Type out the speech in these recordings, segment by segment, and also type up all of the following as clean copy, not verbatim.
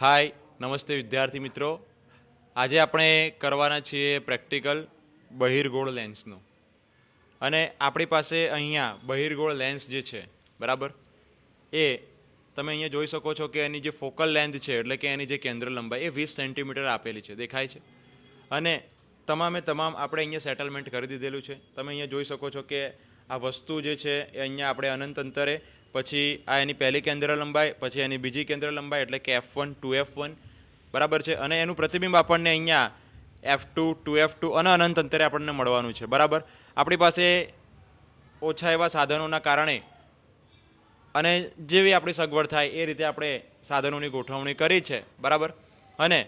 હાય નમસ્તે વિદ્યાર્થી મિત્રો. આજે આપણે કરવાના છીએ પ્રેક્ટિકલ બહિર્ગોળ લેન્સનું. અને આપણી પાસે અહીંયા બહિર્ગોળ લેન્સ જે છે બરાબર, એ તમે અહીંયા જોઈ શકો છો કે એની જે ફોકલ લેન્થ છે એટલે કે એની જે કેન્દ્ર લંબાઈ એ 20 સેન્ટીમીટર આપેલી છે, દેખાય છે. અને તમામે તમામ આપણે અહીંયા સેટલમેન્ટ કરી દીધેલું છે. તમે અહીંયા જોઈ શકો છો કે આ વસ્તુ જે છે એ અહીંયા આપણે અનંત અંતરે, પછી આ એની પહેલી કેન્દ્ર લંબાઈ, પછી એની બીજી કેન્દ્ર લંબાઈ એટલે કે F1 2F1 બરાબર છે. અને એનું પ્રતિબિંબ આપણને અહીંયા F2 2F2 અને અનંત અંતરે આપણને મળવાનું છે બરાબર. આપણી પાસે ઓછા એવા સાધનોના કારણે અને જેવી આપણી સગવડ થાય એ રીતે આપણે સાધનોની ગોઠવણી કરી છે બરાબર. અને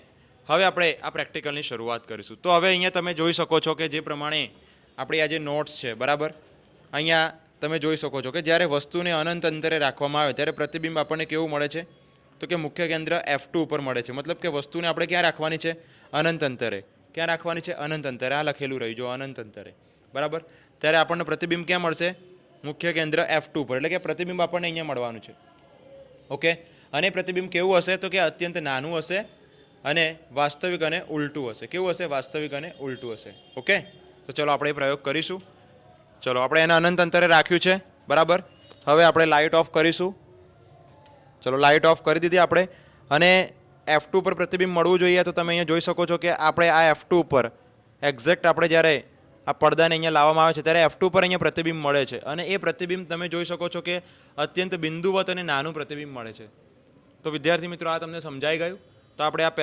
હવે આપણે આ પ્રેક્ટિકલની શરૂઆત કરીશું. તો હવે અહીંયા તમે જોઈ શકો છો કે જે પ્રમાણે આપણી આ જે નોટ્સ છે બરાબર, અહીંયા તમે જોઈ શકો છો કે જ્યારે વસ્તુને અનંત અંતરે રાખવામાં આવે ત્યારે પ્રતિબિંબ આપણને કેવું મળે છે, તો કે મુખ્ય કેન્દ્ર F2 ઉપર મળે છે. મતલબ કે વસ્તુને આપણે ક્યાં રાખવાની છે? અનંત અંતરે. ક્યાં રાખવાની છે? અનંત અંતરે. આ લખેલું રહ્યું જો અનંત અંતરે બરાબર. ત્યારે આપણને પ્રતિબિંબ ક્યાં મળશે? મુખ્ય કેન્દ્ર F2 ઉપર. એટલે કે પ્રતિબિંબ આપણને અહીંયા મળવાનું છે. ઓકે. અને પ્રતિબિંબ કેવું હશે? તો કે અત્યંત નાનું હશે અને વાસ્તવિક અને ઉલટું હશે. કેવું હશે? વાસ્તવિક અને ઉલટું હશે. ઓકે. તો ચલો આપણે પ્રયોગ કરીશું. ચલો આપણે એને અનંત અંતરે રાખ્યું છે બરાબર. હવે આપણે લાઇટ ઓફ કરીશું. ચલો લાઇટ ઓફ કરી દીધી આપણે. અને F2 પર પ્રતિબિંબ મળવું જોઈએ. તો તમે અહીંયા જોઈ શકો છો કે આપણે આ F2 ઉપર એક્ઝેક્ટ આપણે જ્યારે આ પડદાને અહીંયા લાવવામાં આવે છે ત્યારે F2 પર અહીંયા પ્રતિબિંબ મળે છે. અને એ પ્રતિબિંબ તમે જોઈ શકો છો કે અત્યંત બિંદુવત અને નાનું પ્રતિબિંબ મળે છે. તો વિદ્યાર્થી મિત્રો, આ તમને સમજાઈ ગયું? તો આપણે આ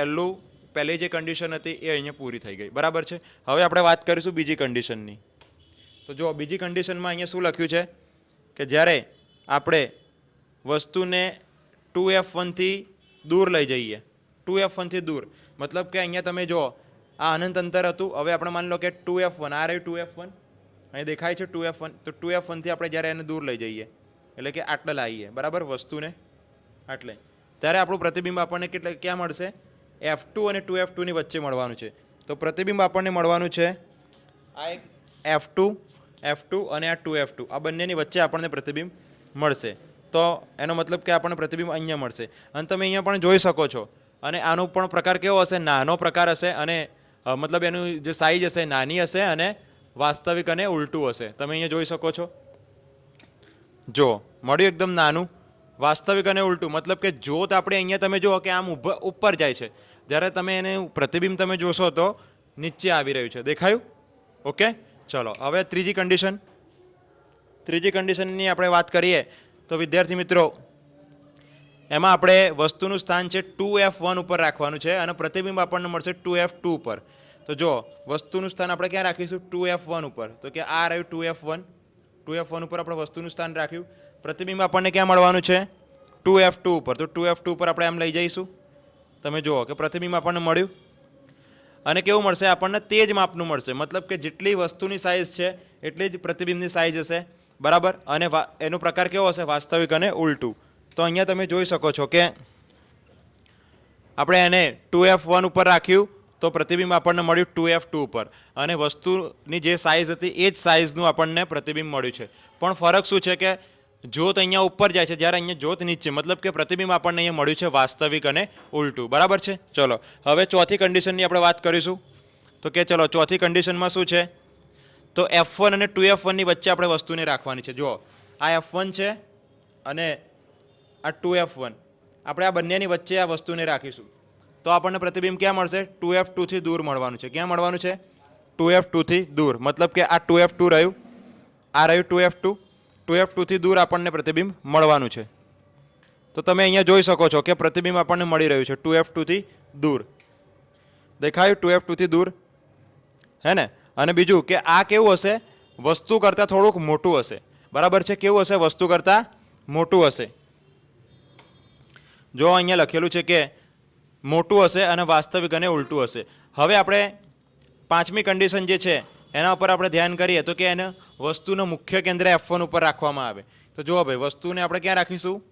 પહેલી જે કન્ડિશન હતી એ અહીંયા પૂરી થઈ ગઈ બરાબર છે. હવે આપણે વાત કરીશું બીજી કન્ડિશનની. તો જો બીજી કન્ડિશનમાં અહીંયા શું લખ્યું છે કે જ્યારે આપણે વસ્તુને 2F1 થી દૂર લઈ જઈએ, 2F1 થી દૂર મતલબ કે અહીંયા તમે જો આ અનંત અંતર હતું. હવે આપણે માની લો કે 2F1 આ રહ્યું 2F1, અહીં દેખાય છે 2F1. તો 2F1 થી આપણે જ્યારે એને દૂર લઈ જઈએ એટલે કે આટલે લાવીએ બરાબર વસ્તુને આટલે, ત્યારે આપણું પ્રતિબિંબ આપણને ક્યાં મળશે? F2 અને 2F2 ની વચ્ચે મળવાનું છે. તો પ્રતિબિંબ આપણને મળવાનું છે આ એક F2 અને આ 2F2, આ બંનેની વચ્ચે આપણને પ્રતિબિંબ મળશે. તો એનો મતલબ કે આપણને પ્રતિબિંબ અહીંયા મળશે. અને તમે અહીંયા પણ જોઈ શકો છો. અને આનો પણ પ્રકાર કેવો હશે? નાનો પ્રકાર હશે. અને મતલબ એનું જે સાઇઝ હશે નાની હશે અને વાસ્તવિક અને ઉલટું હશે. તમે અહીંયા જોઈ શકો છો. જો મળ્યું એકદમ નાનું, વાસ્તવિક અને ઉલટું. મતલબ કે જોત આપણે અહીંયા તમે જુઓ કે આમ ઉપર જાય છે, જ્યારે તમે એને પ્રતિબિંબ તમે જોશો તો નીચે આવી રહ્યું છે. દેખાયું? ઓકે. ચલો હવે ત્રીજી કન્ડિશનની આપણે વાત કરીએ તો વિદ્યાર્થી મિત્રો, એમાં આપણે વસ્તુનું સ્થાન છે 2F1 ઉપર રાખવાનું છે અને પ્રતિબિંબ આપણને મળશે 2F2 ઉપર. તો જો વસ્તુનું સ્થાન આપણે ક્યાં રાખીશું? 2F1 ઉપર. તો કે આ રહ્યું 2F1 ઉપર આપણે વસ્તુનું સ્થાન રાખ્યું. પ્રતિબિંબ આપણને ક્યાં મળવાનું છે? 2F2 ઉપર. તો 2F2 ઉપર આપણે આમ લઈ જઈશું. તમે જુઓ કે પ્રતિબિંબ આપણને મળ્યું. અને કેવું મળશે? આપણને તે જ માપનું મળશે. મતલબ કે જેટલી વસ્તુની સાઇઝ છે એટલી જ પ્રતિબિંબની સાઇઝ હશે બરાબર. અને એનો પ્રકાર કેવો હશે? વાસ્તવિક અને ઉલટું. તો અહીંયા તમે જોઈ શકો છો કે આપણે એને 2F1 ઉપર રાખ્યું તો પ્રતિબિંબ આપણને મળ્યું 2F2 ઉપર. અને વસ્તુની જે સાઇઝ હતી એ જ સાઇઝનું આપણને પ્રતિબિંબ મળ્યું છે. પણ ફરક શું છે કે જોત અહીંયા ઉપર જાય છે જ્યારે અહીંયા જોત નીચે. મતલબ કે પ્રતિબિંબ આપણને અહીંયા મળ્યું છે વાસ્તવિક અને ઉલટું બરાબર છે. ચલો હવે ચોથી કન્ડિશનની આપણે વાત કરીશું. તો કે ચલો ચોથી કન્ડિશનમાં શું છે? તો F1 અને 2F1 ની વચ્ચે આપણે વસ્તુને રાખવાની છે. જુઓ આ F1 છે અને આ 2F1, આપણે આ બંનેની વચ્ચે આ વસ્તુને રાખીશું. તો આપણને પ્રતિબિંબ ક્યાં મળશે? 2F2 થી દૂર મળવાનું છે. ક્યાં મળવાનું છે? 2F2 થી દૂર. મતલબ કે આ 2F2 રહ્યું, આ રહ્યું 2F2 થી દૂર આપણને પ્રતિબિંબ મળવાનું છે. તો તમે અહીંયા જોઈ શકો છો કે પ્રતિબિંબ આપણને મળી રહ્યું છે 2F2 થી દૂર. દેખાયું? 2F2 થી દૂર હે ને. અને બીજું કે આ કેવું હશે? વસ્તુ કરતાં થોડુંક મોટું હશે બરાબર છે. કેવું હશે? વસ્તુ કરતાં મોટું હશે. જો અહીંયા લખેલું છે કે મોટું હશે અને વાસ્તવિક અને ઉલટું હશે. હવે આપણે પાંચમી કન્ડિશન જે છે એના ઉપર આપણે ધ્યાન કરીએ તો કે એને વસ્તુનું મુખ્ય કેન્દ્ર F1 ઉપર રાખવામાં આવે. તો જુઓ ભાઈ, વસ્તુને આપણે ક્યાં રાખીશું?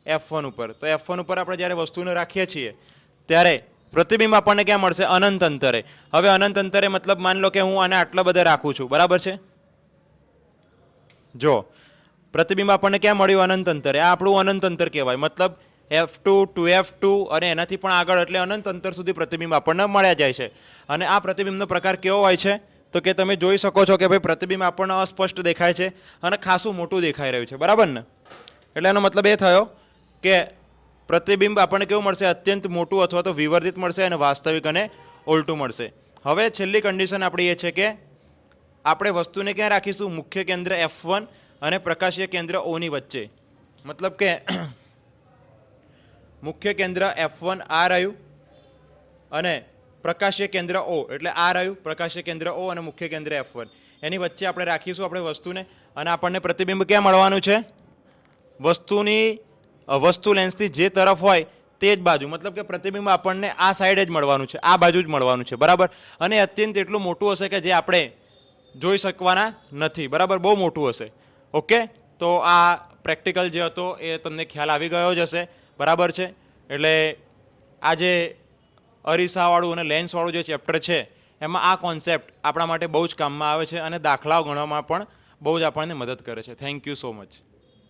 F1 ઉપર. તો F1 ઉપર આપણે જ્યારે વસ્તુને રાખીએ છીએ ત્યારે પ્રતિબિંબ આપણને ક્યાં મળશે? અનંત અંતરે. હવે અનંત અંતરે મતલબ માની લો કે હું આને આટલા બધા રાખું છું બરાબર છે. જો પ્રતિબિંબ આપણને ક્યાં મળ્યું? અનંત અંતરે. આ આપણું અનંત અંતર કહેવાય. મતલબ F2 2F2 અને એનાથી પણ આગળ એટલે અનંત અંતર સુધી પ્રતિબિંબ આપણને મળ્યા જાય છે. અને આ પ્રતિબિંબનો પ્રકાર કેવો હોય છે તો કે તમે જોઈ શકો છો કે ભાઈ પ્રતિબિંબ આપણને અસ્પષ્ટ દેખાય છે અને ખાસું મોટું દેખાઈ રહ્યું છે, બરાબર ને? એટલે એનો મતલબ એ થયો કે પ્રતિબિંબ આપણને કેવું મળશે? અત્યંત મોટું અથવા તો વિવર્ધિત મળશે અને વાસ્તવિક અને ઉલટું મળશે. હવે છેલ્લી કન્ડિશન આપણી એ છે કે આપણે વસ્તુને ક્યાં રાખીશું? મુખ્ય કેન્દ્ર F1 અને પ્રકાશીય કેન્દ્ર O ની વચ્ચે. મતલબ કે મુખ્ય કેન્દ્ર F1 આ રહ્યું અને પ્રકાશીય કેન્દ્ર O એટલે આ રહ્યું, પ્રકાશીય કેન્દ્ર O અને મુખ્ય કેન્દ્ર F1 એની વચ્ચે આપણે રાખીશું આપણે વસ્તુને અને આપણને પ્રતિબિંબ ક્યાં મળવાનું છે? વસ્તુ લેન્સથી જે તરફ હોય તે જ બાજુ. મતલબ કે પ્રતિબિંબ આપણને આ સાઈડ જ મળવાનું છે, આ બાજુ જ મળવાનું છે, બરાબર? અને અત્યંત એટલું મોટું હશે કે જે આપણે જોઈ શકવાના નથી, બરાબર? બહુ મોટું હશે. ઓકે, તો આ પ્રેક્ટિકલ જે હતો એ તમને ખ્યાલ આવી ગયો જ હશે, બરાબર છે? એટલે આ જે અરીસાવાળું અને લેન્સવાળું જે ચેપ્ટર છે એમાં આ કોન્સેપ્ટ આપણા માટે બહુ જ કામમાં આવે છે અને દાખલાઓ ગણવામાં પણ બહુ જ આપણને મદદ કરે છે. Thank you so much.